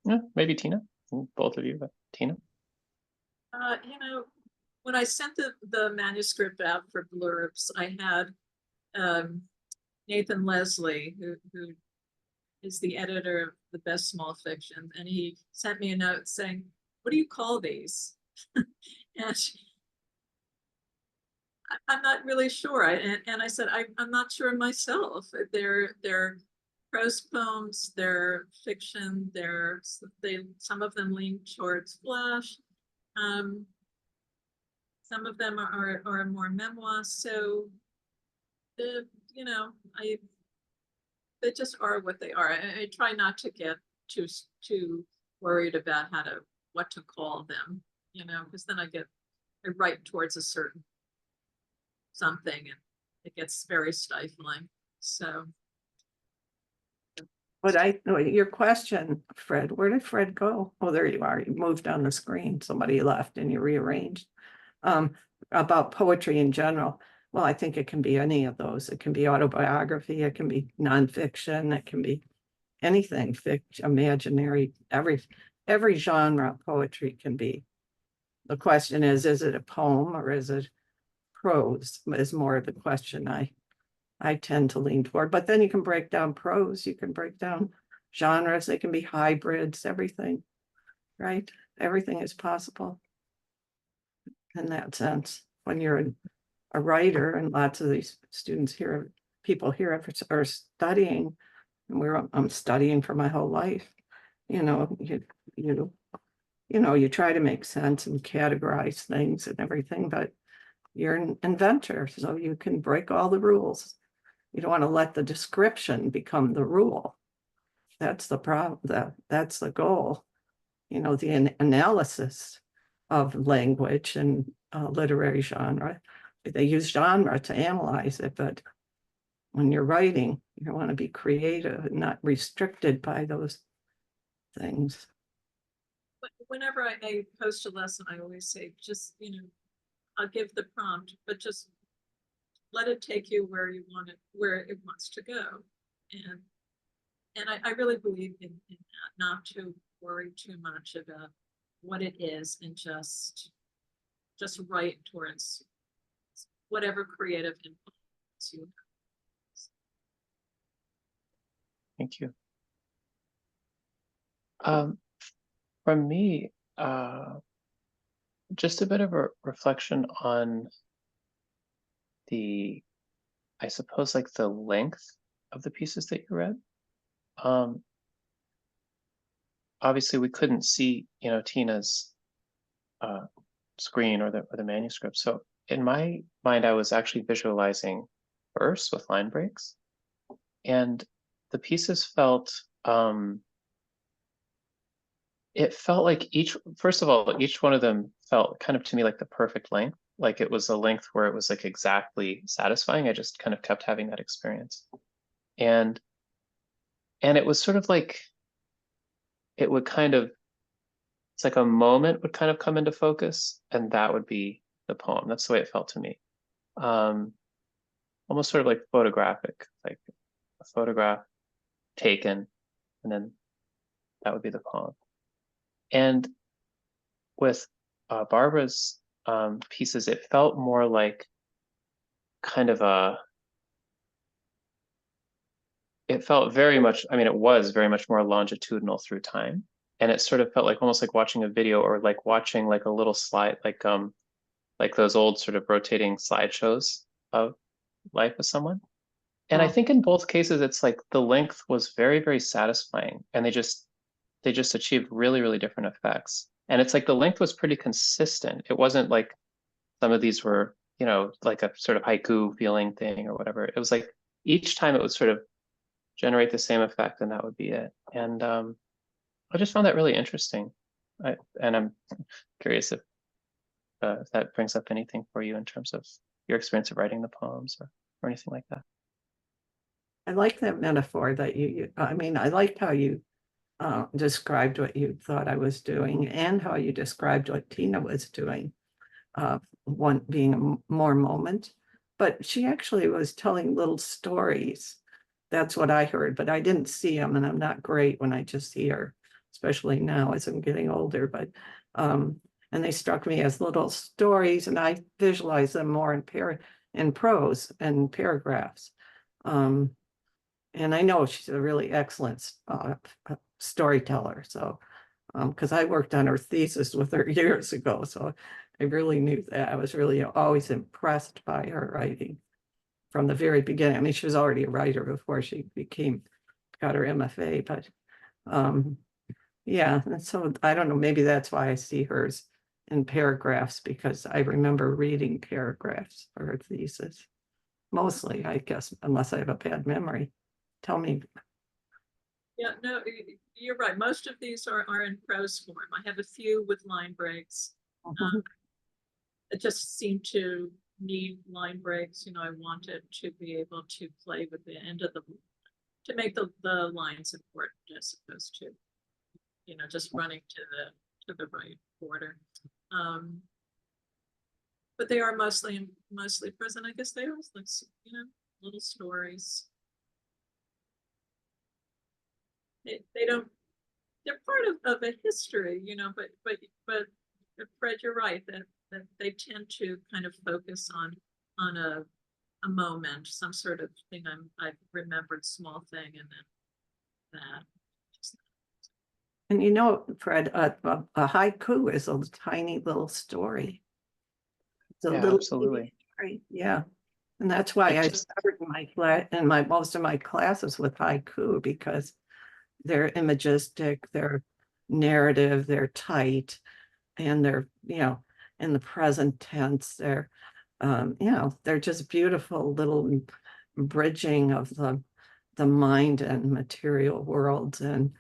Yeah, maybe Tina, both of you, but Tina. When I sent the manuscript out for blurbs, I had Nathan Leslie, who is the editor of the Best Small Fiction, and he sent me a note saying, "What do you call these?" And I'm not really sure. And I said, I'm not sure myself. They're prose poems, they're fiction, some of them lean towards flash. Some of them are more memoirs. So they just are what they are. I try not to get too worried about what to call them, because then I write towards a certain something and it gets very stifling. So. But your question, Fred, where did Fred go? Oh, there you are. You moved on the screen. Somebody left and you rearranged. About poetry in general. Well, I think it can be any of those. It can be autobiography. It can be nonfiction. It can be anything, fiction, imaginary, every genre of poetry can be. The question is it a poem or is it prose? Is more the question I tend to lean toward. But then you can break down prose, you can break down genres, they can be hybrids, everything, right? Everything is possible in that sense. When you're a writer, and lots of these people here are studying, and I'm studying for my whole life. You try to make sense and categorize things and everything, but you're an inventor, so you can break all the rules. You don't want to let the description become the rule. That's the problem. That's the goal. The analysis of language and literary genre. They use genre to analyze it, but when you're writing, you want to be creative and not restricted by those things. whenever I post a lesson, I always say, just, I'll give the prompt, but just let it take you where you want it, where it wants to go. And I really believe in that, not to worry too much about what it is, and just write towards whatever creative impulse you have. Thank you. From me, just a bit of a reflection on I suppose, like the length of the pieces that you read. Obviously we couldn't see, Tina's screen or the manuscript. So in my mind, I was actually visualizing verse with line breaks, and the pieces felt, it felt like first of all, each one of them felt kind of to me like the perfect length. Like it was a length where it was like exactly satisfying. I just kind of kept having that experience. And it was sort of like, it would kind of, it's like a moment would kind of come into focus, and that would be the poem. That's the way it felt to me. Almost sort of like photographic, like a photograph taken, and then that would be the poem. And with Barbara's pieces, it felt more like kind of it felt very much, I mean, it was very much more longitudinal through time. And it sort of felt like almost like watching a video, or like watching like a little slide, like those old sort of rotating slideshows of life with someone. And I think in both cases, it's like the length was very, very satisfying, and they just achieved really, really different effects. And it's like the length was pretty consistent. It wasn't like some of these were, like a sort of haiku feeling thing or whatever. It was like each time it would sort of generate the same effect, and that would be it. And I just found that really interesting. And I'm curious if that brings up anything for you in terms of your experience of writing the poems, or anything like that. I like that metaphor that I mean, I liked how you described what you thought I was doing, and how you described what Tina was doing. One being a more moment, but she actually was telling little stories. That's what I heard, but I didn't see them, and I'm not great when I just hear, especially now as I'm getting older. But and they struck me as little stories, and I visualize them more in prose and paragraphs. And I know she's a really excellent storyteller. So, because I worked on her thesis with her years ago, so I really knew that. I was really always impressed by her writing from the very beginning. I mean, she was already a writer before she got her MFA, but yeah. And so I don't know, maybe that's why I see hers in paragraphs, because I remember reading paragraphs for her thesis. Mostly, I guess, unless I have a bad memory. Tell me. Yeah, no, you're right. Most of these are in prose form. I have a few with line breaks. It just seemed to need line breaks. I wanted to be able to play with the end of to make the lines important, as opposed to, just running to the right border. But they are mostly present. I guess they are like, little stories. They don't, they're part of a history, but Fred, you're right that they tend to kind of focus on a moment, some sort of thing I've remembered, small thing, and then that. And Fred, a haiku is a tiny little story. It's a little Absolutely. story. Yeah. And that's why I started most of my classes with haiku, because they're imagistic, they're narrative, they're tight, and they're, in the present tense. They're, they're just beautiful little bridging of the mind and material worlds. And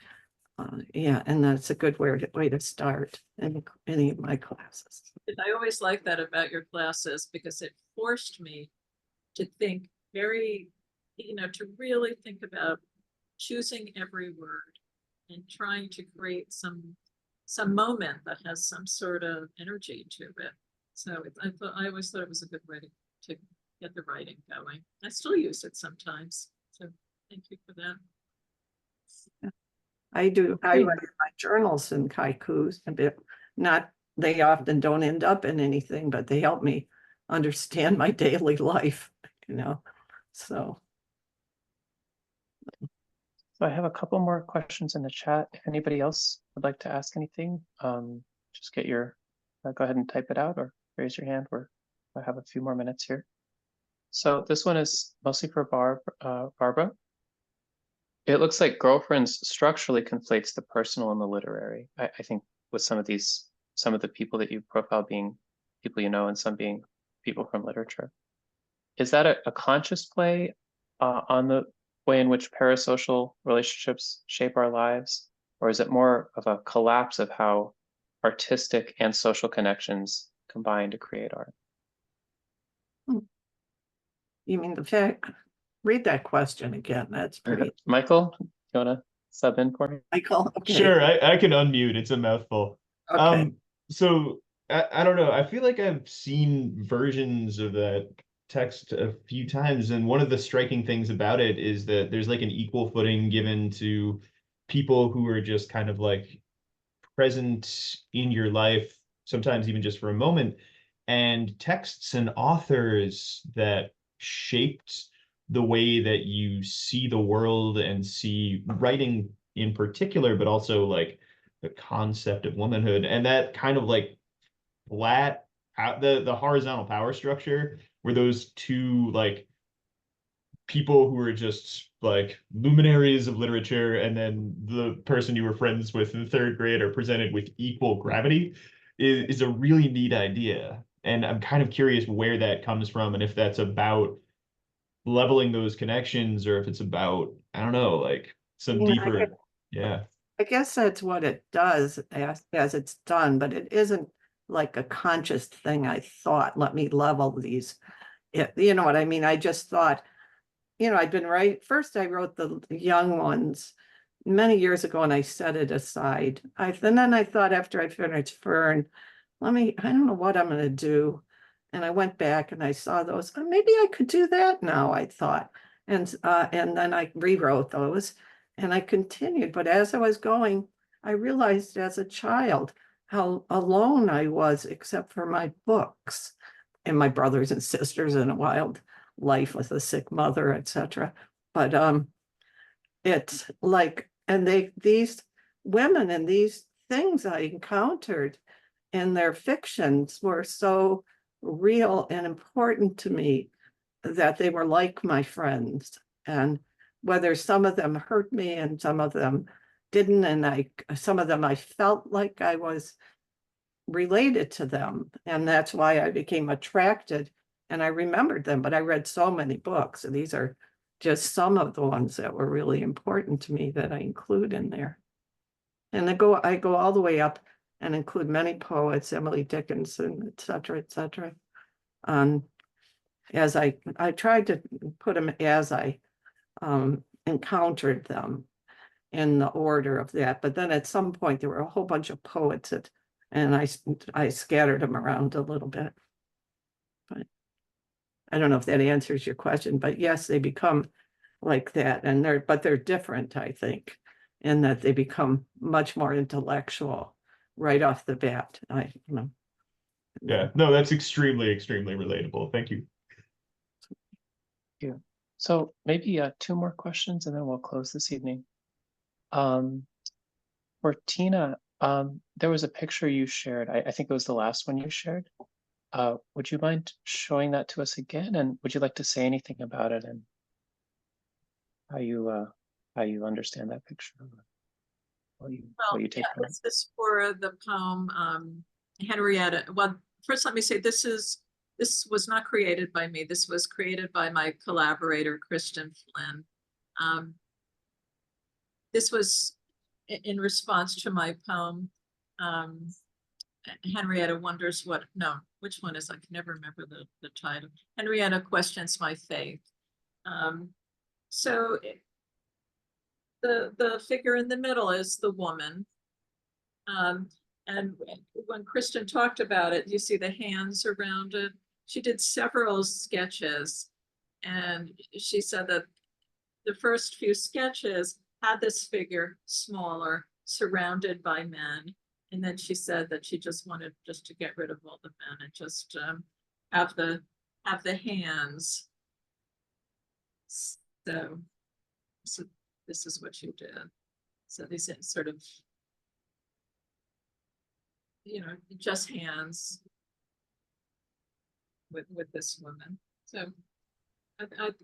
and that's a good way to start in any of my classes. I always like that about your classes, because it forced me to think very, to really think about choosing every word and trying to create some some moment that has some sort of energy to it. So I always thought it was a good way to get the writing going. I still use it sometimes. So thank you for that. I do. I Okay. write my journals in haikus a bit. Not, they often don't end up in anything, but they help me understand my daily life, you know. So So I have a couple more questions in the chat. If anybody else would like to ask anything, just get your, go ahead and type it out or raise your hand. I have a few more minutes here. So this one is mostly for Barbara. It looks like Girlfriends structurally conflates the personal and the literary. I think with some of the people that you profile being people you know and some being people from literature. Is that a conscious play on the way in which parasocial relationships shape our lives? Or is it more of a collapse of how artistic and social connections combine to create art? you mean the fact, read that question again. That's pretty. Michael, you want to sub in for me? Michael, okay. Sure, I can unmute. It's a mouthful. Okay. So I don't know. I feel like I've seen versions of that text a few times, and one of the striking things about it is that there's like an equal footing given to people who are just kind of like present in your life, sometimes even just for a moment, and texts and authors that shaped the way that you see the world and see writing in particular, but also like the concept of womanhood and that kind of like flat the horizontal power structure where those two like people who are just like luminaries of literature and then the person you were friends with in third grade are presented with equal gravity is a really neat idea. And I'm kind of curious where that comes from and if that's about leveling those connections or if it's about, I don't know, like some Yeah, deeper, yeah. I guess that's what it does as it's done, but it isn't like a conscious thing. I thought, let me level these. You know what I mean? I just thought, I'd been first I wrote the young ones many years ago and I set it aside. And then I thought after I finished Fern, I don't know what I'm going to do. And I went back and I saw those. Maybe I could do that now, I thought. And then I rewrote those and I continued. But as I was going, I realized as a child how alone I was, except for my books and my brothers and sisters and a wild life with a sick mother, etc. But it's like, and these women and these things I encountered in their fictions were so real and important to me that they were like my friends. And whether some of them hurt me and some of them didn't, and some of them I felt like I was related to them. And that's why I became attracted and I remembered them, but I read so many books. And these are just some of the ones that were really important to me that I include in there. And I go all the way up and include many poets, Emily Dickinson, et cetera, as I tried to put them as I encountered them in the order of that. But then at some point there were a whole bunch of poets and I scattered them around a little bit. But I don't know if that answers your question, but yes, they become like that. And they're different, I think, in that they become much more intellectual right off the bat. Yeah, no, that's extremely relatable. Thank you. Yeah. So maybe two more questions and then we'll close this evening. For Tina, there was a picture you shared. I think it was the last one you shared. Would you mind showing that to us again? And would you like to say anything about it and how you understand that picture? What you take from it? This is for the poem Henrietta. Well, first let me say this was not created by me. This was created by my collaborator, Kristen Flynn. This was in response to my poem, Henrietta wonders what, no, which one is, I can never remember the title. Henrietta questions my faith. So the figure in the middle is the woman. And when Kristen talked about it, you see the hands around it. She did several sketches, and she said that the first few sketches had this figure smaller, surrounded by men. And then she said that she just wanted just to get rid of all the men and just have the hands. So this is what she did. So these sort of, just hands with this woman. So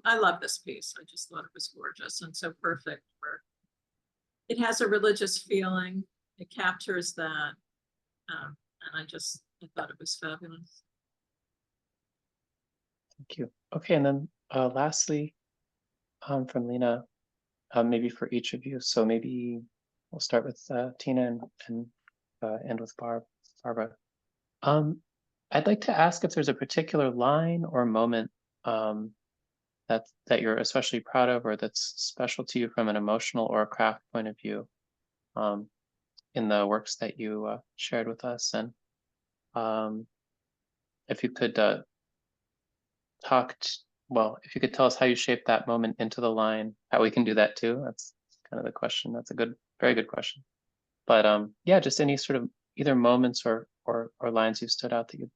I love this piece. I just thought it was gorgeous and so perfect for, it has a religious feeling. It captures that. And I thought it was fabulous. Thank you. Okay, and then lastly, from Lena, maybe for each of you. So maybe we'll start with Tina and end with Barbara. I'd like to ask if there's a particular line or moment that you're especially proud of, or that's special to you from an emotional or a craft point of view, in the works that you shared with us. And if you could if you could tell us how you shaped that moment into the line, how we can do that too. That's kind of the question. That's a very good question. But yeah, just any sort of either moments or lines you've stood out that you'd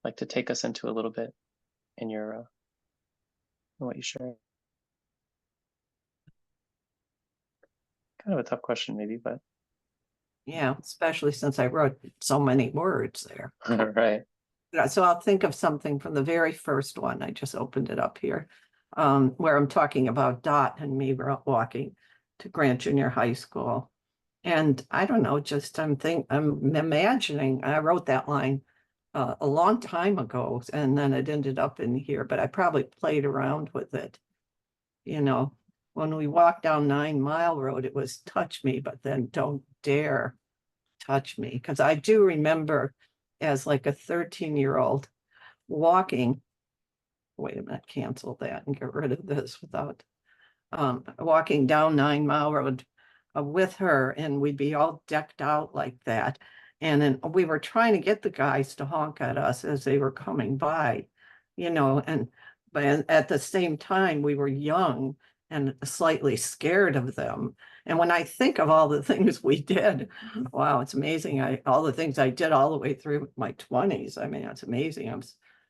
like to take us into a little bit in your what you shared. Kind of a tough question, maybe, but Yeah, especially since I wrote so many words there. right. So I'll think of something from the very first one. I just opened it up here, where I'm talking about Dot and me walking to Grant Junior High School. And I don't know, just I'm imagining, I wrote that line a long time ago, and then it ended up in here, but I probably played around with it. When we walked down 9 Mile Road, it was touch me, but then don't dare touch me. Because I do remember as like a 13-year-old walking, wait a minute, cancel that and get rid of this without walking down 9 Mile Road with her, and we'd be all decked out like that. And then we were trying to get the guys to honk at us as they were coming by, but at the same time, we were young and slightly scared of them. And when I think of all the things we did, wow, it's amazing. All the things I did all the way through my 20s. I mean, it's amazing. I'm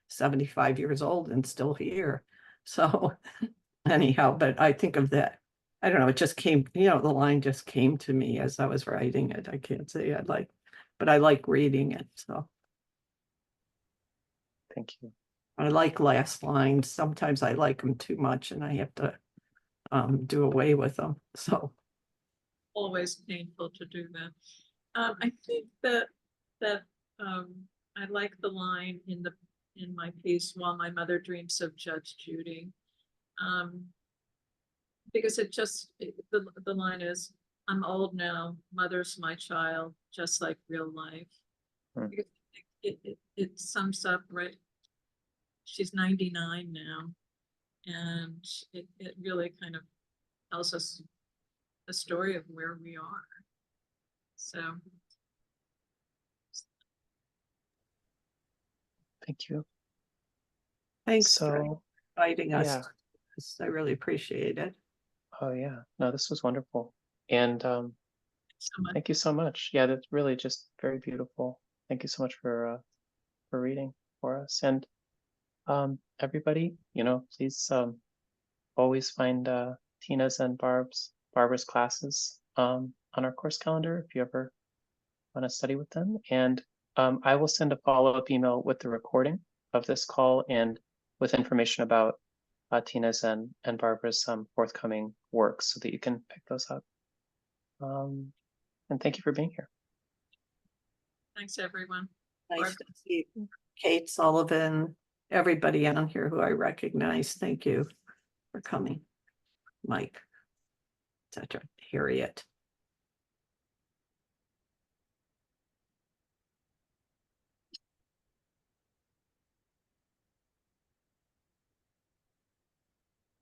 75 years old and still here. So anyhow, but I think of that. I don't know, it just came, the line just came to me as I was writing it. I can't say but I like reading it. So Thank you. I like last lines. Sometimes I like them too much and I have to do away with them. So Always painful to do that. I think that I like the line in my piece, while my mother dreams of Judge Judy, because the line is, I'm old now, mother's my child, just like real life. Because it sums up, right? She's 99 now, and it really kind of tells us the story of where we are. So Thank you. thanks for So inviting us. yeah. I really appreciate it. Oh yeah, no, this was wonderful. And so much. thank you so much. Yeah, that's really just very beautiful. Thank you so much for reading for us. And everybody, please always find Tina's and Barbara's classes on our course calendar if you ever want to study with them. And I will send a follow-up email with the recording of this call and with information about Tina's and Barbara's forthcoming works so that you can pick those up. And thank you for being here. Thanks, everyone. Nice to see Kate Sullivan, everybody on here who I recognize. Thank you for coming. Mike, etc. Harriet.